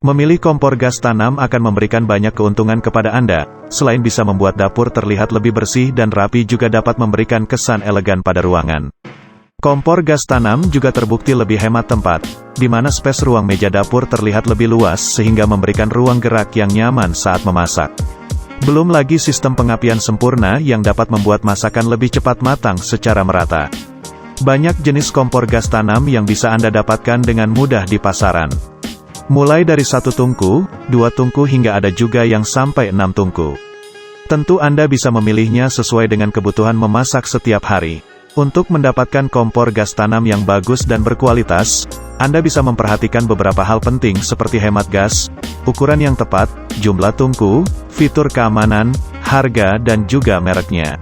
Memilih kompor gas tanam akan memberikan banyak keuntungan kepada Anda, selain bisa membuat dapur terlihat lebih bersih dan rapi juga dapat memberikan kesan elegan pada ruangan. Kompor gas tanam juga terbukti lebih hemat tempat, di mana space ruang meja dapur terlihat lebih luas sehingga memberikan ruang gerak yang nyaman saat memasak. Belum lagi sistem pengapian sempurna yang dapat membuat masakan lebih cepat matang secara merata. Banyak jenis kompor gas tanam yang bisa Anda dapatkan dengan mudah di pasaran. Mulai dari 1 tungku, 2 tungku hingga ada juga yang sampai 6 tungku. Tentu Anda bisa memilihnya sesuai dengan kebutuhan memasak setiap hari. Untuk mendapatkan kompor gas tanam yang bagus dan berkualitas, Anda bisa memperhatikan beberapa hal penting seperti hemat gas, ukuran yang tepat, jumlah tungku, fitur keamanan, harga dan juga mereknya.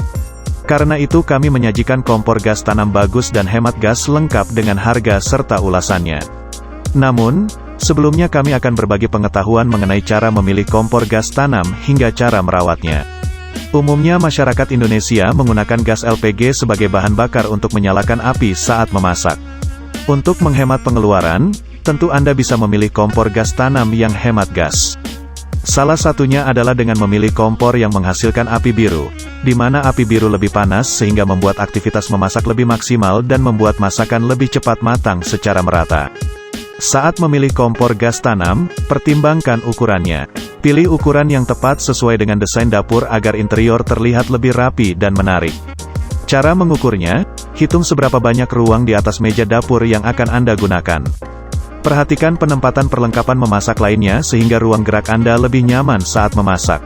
Karena itu kami menyajikan kompor gas tanam bagus dan hemat gas lengkap dengan harga serta ulasannya. Namun, sebelumnya kami akan berbagi pengetahuan mengenai cara memilih kompor gas tanam hingga cara merawatnya. Umumnya masyarakat Indonesia menggunakan gas LPG sebagai bahan bakar untuk menyalakan api saat memasak. Untuk menghemat pengeluaran, tentu Anda bisa memilih kompor gas tanam yang hemat gas. Salah satunya adalah dengan memilih kompor yang menghasilkan api biru, di mana api biru lebih panas sehingga membuat aktivitas memasak lebih maksimal dan membuat masakan lebih cepat matang secara merata. Saat memilih kompor gas tanam, pertimbangkan ukurannya. Pilih ukuran yang tepat sesuai dengan desain dapur agar interior terlihat lebih rapi dan menarik. Cara mengukurnya, hitung seberapa banyak ruang di atas meja dapur yang akan Anda gunakan. Perhatikan penempatan perlengkapan memasak lainnya sehingga ruang gerak Anda lebih nyaman saat memasak.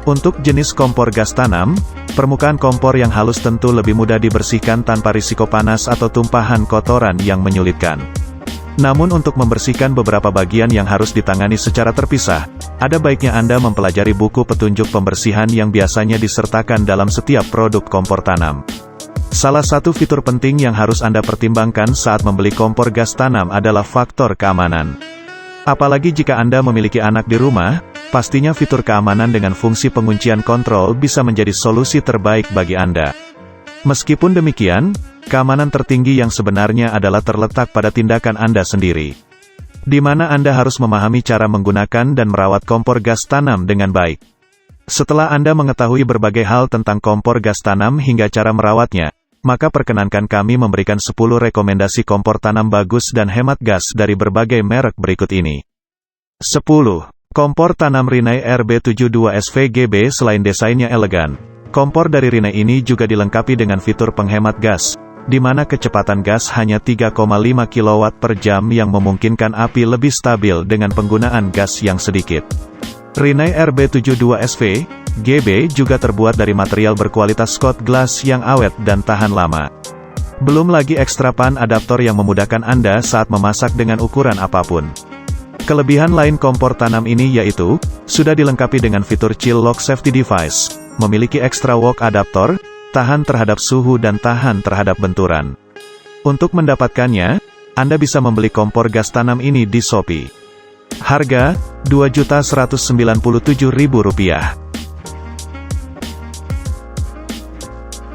Untuk jenis kompor gas tanam, permukaan kompor yang halus tentu lebih mudah dibersihkan tanpa risiko panas atau tumpahan kotoran yang menyulitkan. Namun untuk membersihkan beberapa bagian yang harus ditangani secara terpisah, ada baiknya Anda mempelajari buku petunjuk pembersihan yang biasanya disertakan dalam setiap produk kompor tanam. Salah satu fitur penting yang harus Anda pertimbangkan saat membeli kompor gas tanam adalah faktor keamanan. Apalagi jika Anda memiliki anak di rumah, pastinya fitur keamanan dengan fungsi penguncian kontrol bisa menjadi solusi terbaik bagi Anda. Meskipun demikian, keamanan tertinggi yang sebenarnya adalah terletak pada tindakan Anda sendiri. Di mana Anda harus memahami cara menggunakan dan merawat kompor gas tanam dengan baik. Setelah Anda mengetahui berbagai hal tentang kompor gas tanam hingga cara merawatnya, maka perkenankan kami memberikan 10 rekomendasi kompor tanam bagus dan hemat gas dari berbagai merek berikut ini. 10. Kompor tanam Rinnai RB72SV-GB. Selain desainnya elegan, kompor dari Rinnai ini juga dilengkapi dengan fitur penghemat gas, di mana kecepatan gas hanya 3,5 kW per jam yang memungkinkan api lebih stabil dengan penggunaan gas yang sedikit. Rinnai RB72SV-GB juga terbuat dari material berkualitas Scott Glass yang awet dan tahan lama. Belum lagi ekstra pan adaptor yang memudahkan Anda saat memasak dengan ukuran apapun. Kelebihan lain kompor tanam ini yaitu, sudah dilengkapi dengan fitur Chill Lock Safety Device, memiliki ekstra wok adaptor, tahan terhadap suhu dan tahan terhadap benturan. Untuk mendapatkannya, Anda bisa membeli kompor gas tanam ini di Shopee. Harga, Rp2.197.000.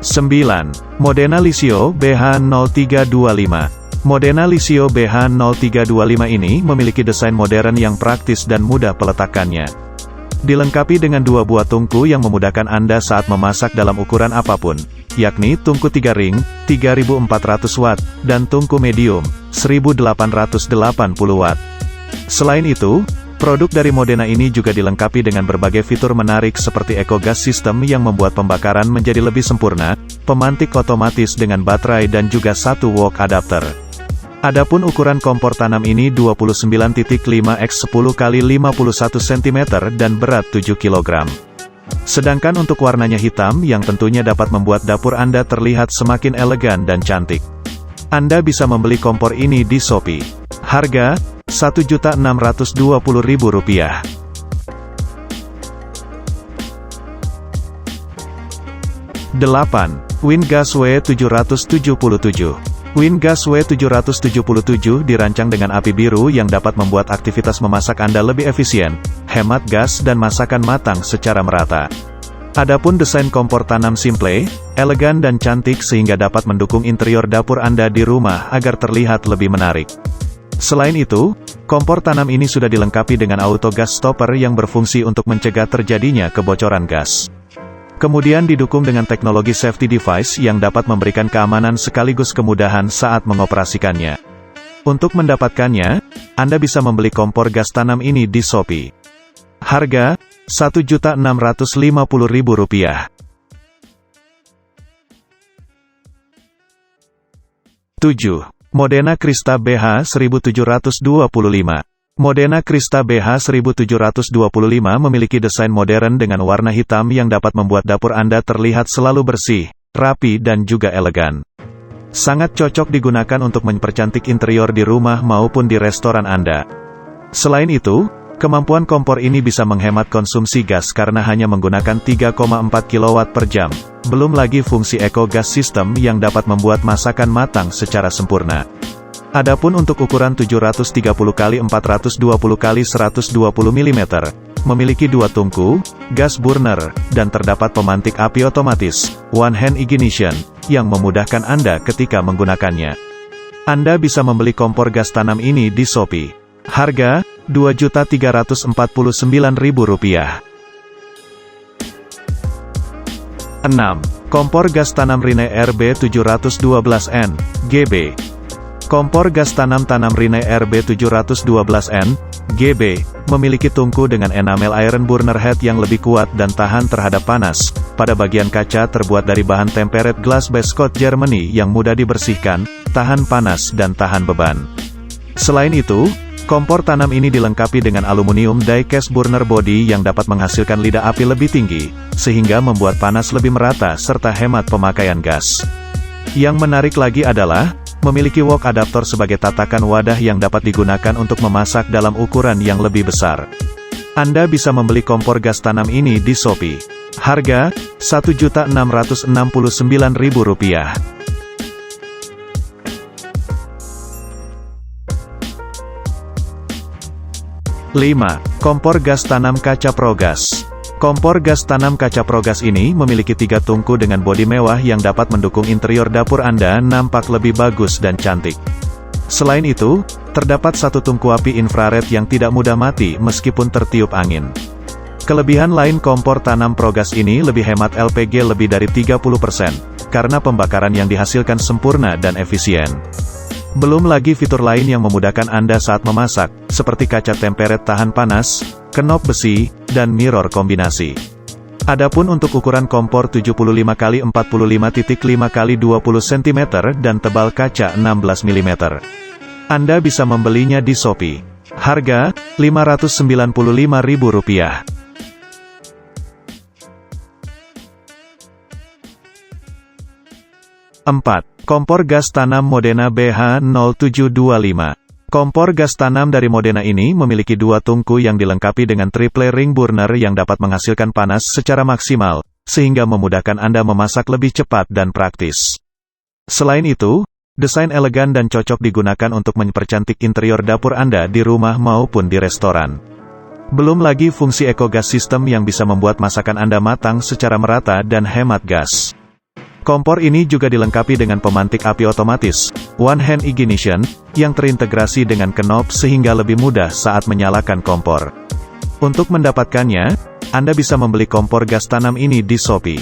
9. Modena Lisio BH0325. Modena Lisio BH0325 ini memiliki desain modern yang praktis dan mudah peletakannya. Dilengkapi dengan 2 buah tungku yang memudahkan Anda saat memasak dalam ukuran apapun, yakni tungku 3 ring, 3400 watt, dan tungku medium, 1880 watt. Selain itu, produk dari Modena ini juga dilengkapi dengan berbagai fitur menarik seperti Eco Gas System yang membuat pembakaran menjadi lebih sempurna, pemantik otomatis dengan baterai dan juga 1 wok adapter. Adapun ukuran kompor tanam ini 29.5 x 10 x 51 cm dan berat 7 kg. Sedangkan untuk warnanya hitam yang tentunya dapat membuat dapur Anda terlihat semakin elegan dan cantik. Anda bisa membeli kompor ini di Shopee. Harga, Rp1.620.000. 8. WinGas W777. WinGas W777 dirancang dengan api biru yang dapat membuat aktivitas memasak Anda lebih efisien, hemat gas dan masakan matang secara merata. Adapun desain kompor tanam simple, elegan dan cantik sehingga dapat mendukung interior dapur Anda di rumah agar terlihat lebih menarik. Selain itu, kompor tanam ini sudah dilengkapi dengan auto gas stopper yang berfungsi untuk mencegah terjadinya kebocoran gas. Kemudian didukung dengan teknologi safety device yang dapat memberikan keamanan sekaligus kemudahan saat mengoperasikannya. Untuk mendapatkannya, Anda bisa membeli kompor gas tanam ini di Shopee. Harga, Rp1.650.000. 7. Modena Krista BH 1725. Modena Krista BH 1725 memiliki desain modern dengan warna hitam yang dapat membuat dapur Anda terlihat selalu bersih, rapi dan juga elegan. Sangat cocok digunakan untuk mempercantik interior di rumah maupun di restoran Anda. Selain itu, kemampuan kompor ini bisa menghemat konsumsi gas karena hanya menggunakan 3,4 kW per jam. Belum lagi fungsi Eco Gas System yang dapat membuat masakan matang secara sempurna. Adapun untuk ukuran 730x420x120 mm, memiliki 2 tungku, gas burner, dan terdapat pemantik api otomatis, one hand ignition, yang memudahkan Anda ketika menggunakannya. Anda bisa membeli kompor gas tanam ini di Shopee. Harga, Rp2.349.000. 6. Kompor gas tanam Rinnai RB712N, GB. Kompor gas tanam Rinnai RB712N, GB, memiliki tungku dengan enamel iron burner head yang lebih kuat dan tahan terhadap panas. Pada bagian kaca terbuat dari bahan tempered glass base coat Germany yang mudah dibersihkan, tahan panas dan tahan beban. Selain itu, kompor tanam ini dilengkapi dengan aluminium die-cast burner body yang dapat menghasilkan lidah api lebih tinggi, sehingga membuat panas lebih merata serta hemat pemakaian gas. Yang menarik lagi adalah, memiliki wok adaptor sebagai tatakan wadah yang dapat digunakan untuk memasak dalam ukuran yang lebih besar. Anda bisa membeli kompor gas tanam ini di Shopee. Harga, Rp1.669.000. 5. Kompor gas tanam kaca Progas. Kompor gas tanam kaca Progas ini memiliki 3 tungku dengan bodi mewah yang dapat mendukung interior dapur Anda nampak lebih bagus dan cantik. Selain itu, terdapat 1 tungku api infrared yang tidak mudah mati meskipun tertiup angin. Kelebihan lain kompor tanam Progas ini lebih hemat LPG lebih dari 30%, karena pembakaran yang dihasilkan sempurna dan efisien. Belum lagi fitur lain yang memudahkan Anda saat memasak, seperti kaca tempered tahan panas, kenop besi, dan mirror kombinasi. Adapun untuk ukuran kompor 75x45.5x20 cm dan tebal kaca 16 mm. Anda bisa membelinya di Shopee. Harga, Rp595.000. 4. Kompor gas tanam Modena BH0725. Kompor gas tanam dari Modena ini memiliki 2 tungku yang dilengkapi dengan triple ring burner yang dapat menghasilkan panas secara maksimal, sehingga memudahkan Anda memasak lebih cepat dan praktis. Selain itu, desain elegan dan cocok digunakan untuk mempercantik interior dapur Anda di rumah maupun di restoran. Belum lagi fungsi Eco Gas System yang bisa membuat masakan Anda matang secara merata dan hemat gas. Kompor ini juga dilengkapi dengan pemantik api otomatis, one hand ignition, yang terintegrasi dengan kenop sehingga lebih mudah saat menyalakan kompor. Untuk mendapatkannya, Anda bisa membeli kompor gas tanam ini di Shopee.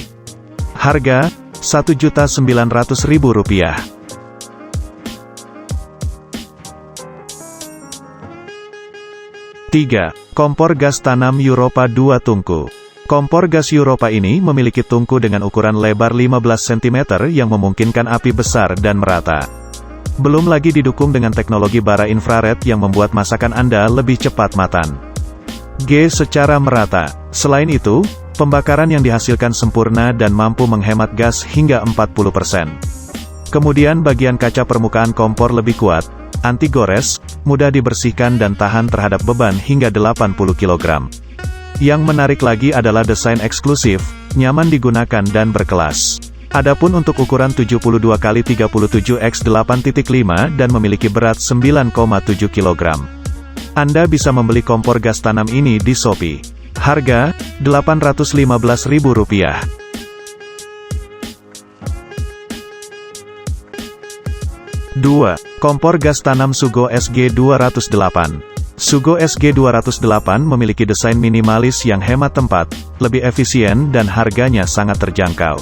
Harga, Rp1.900.000. 3. Kompor gas tanam Europa 2 tungku. Kompor gas Europa ini memiliki tungku dengan ukuran lebar 15 cm yang memungkinkan api besar dan merata. Belum lagi didukung dengan teknologi bara infrared yang membuat masakan Anda lebih cepat matang. Secara merata. Selain itu, pembakaran yang dihasilkan sempurna dan mampu menghemat gas hingga 40%. Kemudian bagian kaca permukaan kompor lebih kuat, anti gores, mudah dibersihkan dan tahan terhadap beban hingga 80 kg. Yang menarik lagi adalah desain eksklusif, nyaman digunakan dan berkelas. Adapun untuk ukuran 72x37x8.5 dan memiliki berat 9,7 kg. Anda bisa membeli kompor gas tanam ini di Shopee. Harga, Rp815.000. 4. 2. Kompor gas tanam Sugo SG208. Sugo SG208 memiliki desain minimalis yang hemat tempat, lebih efisien dan harganya sangat terjangkau.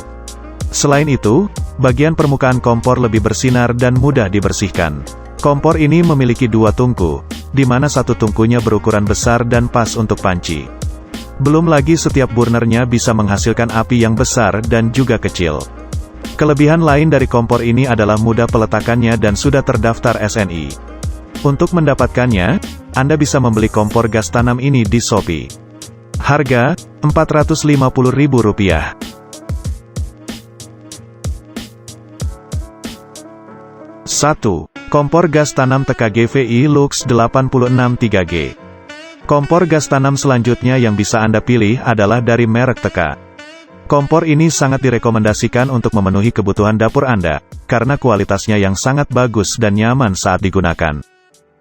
Selain itu, bagian permukaan kompor lebih bersinar dan mudah dibersihkan. Kompor ini memiliki 2 tungku, di mana satu tungkunya berukuran besar dan pas untuk panci. Belum lagi setiap burnernya bisa menghasilkan api yang besar dan juga kecil. Kelebihan lain dari kompor ini adalah mudah peletakannya dan sudah terdaftar SNI. Untuk mendapatkannya, Anda bisa membeli kompor gas tanam ini di Shopee. Harga, Rp450.000. 1. Kompor gas tanam TKGVI Lux 86 3G. Kompor gas tanam selanjutnya yang bisa Anda pilih adalah dari merek TK. Kompor ini sangat direkomendasikan untuk memenuhi kebutuhan dapur Anda, karena kualitasnya yang sangat bagus dan nyaman saat digunakan.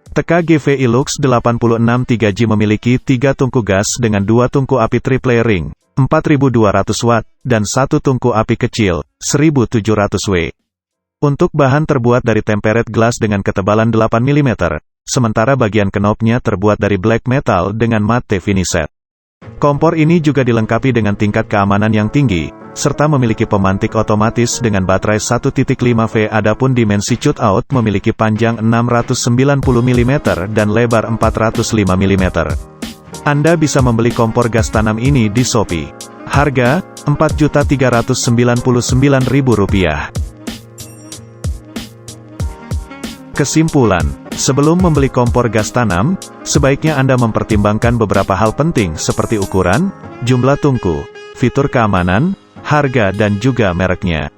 TKGVI Lux 86 3G memiliki 3 tungku gas dengan 2 tungku api triple ring, 4200 watt, dan 1 tungku api kecil, 1700 W. Untuk bahan terbuat dari tempered glass dengan ketebalan 8 mm, sementara bagian knobnya terbuat dari black metal dengan matte finish. Kompor ini juga dilengkapi dengan tingkat keamanan yang tinggi, serta memiliki pemantik otomatis dengan baterai 1.5V. Adapun dimensi cutout memiliki panjang 690 mm dan lebar 405 mm. Anda bisa membeli kompor gas tanam ini di Shopee. Harga, Rp4.399.000. Kesimpulan, sebelum membeli kompor gas tanam, sebaiknya Anda mempertimbangkan beberapa hal penting seperti ukuran, jumlah tungku, fitur keamanan, harga dan juga mereknya.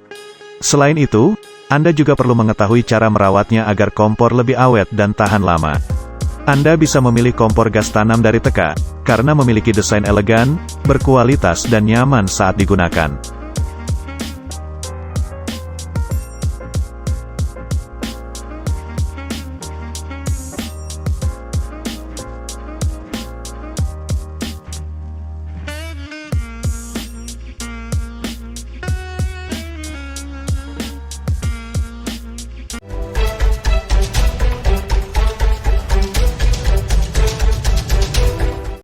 Selain itu, Anda juga perlu mengetahui cara merawatnya agar kompor lebih awet dan tahan lama. Anda bisa memilih kompor gas tanam dari TK, karena memiliki desain elegan, berkualitas dan nyaman saat digunakan.